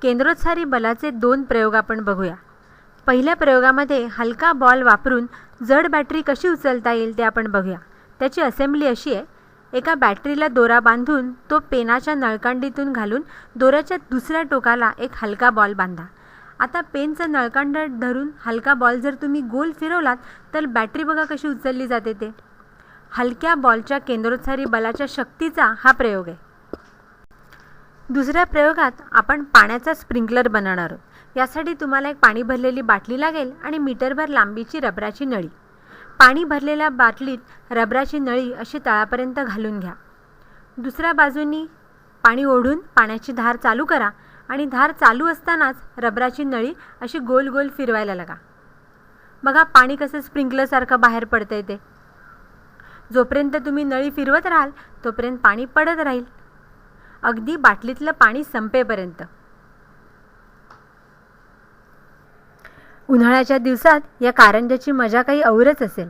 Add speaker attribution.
Speaker 1: केंद्रोत्सारी बलाचे 2 प्रयोग आपण बघूया. पहिल्या प्रयोगामध्ये हलका बॉल वापरून जड बॅटरी कशी उचलता येईल ते आपण बघूया. त्याची असेंब्ली अशी आहे. एका बॅटरीला दोरा बांधून तो पेनाच्या नळकांडीतून घालून दोऱ्याच्या दुसऱ्या टोकाला एक हलका बॉल बांधा. आता पेनचं नळकांड धरून हलका बॉल जर तुम्ही गोल फिरवलात तर बॅटरी बघा कशी उचलली जाते ते. हलक्या बॉलच्या केंद्रोत्सारी बलाच्या शक्तीचा हा प्रयोग आहे. दुसऱ्या प्रयोगात आपण पाण्याचा स्प्रिंकलर बनवणार आहोत. यासाठी तुम्हाला एक पाणी भरलेली बाटली लागेल आणि मीटरभर लांबीची रबराची नळी. पाणी भरलेल्या बाटलीत रबराची नळी अशी तळापर्यंत घालून घ्या. दुसऱ्या बाजूनी पाणी ओढून पाण्याची धार चालू करा आणि धार चालू असतानाच रबराची नळी अशी गोल गोल फिरवायला लागा. बघा पाणी कसं स्प्रिंकलरसारखं बाहेर पडतंय ते. जोपर्यंत तुम्ही नळी फिरवत राहाल तोपर्यंत पाणी पडत राहील, अगदी बाटलीतलं पाणी संपेपर्यंत. उन्हाळ्याच्या दिवसात या कारंज्याची मजा काही औरच असेल.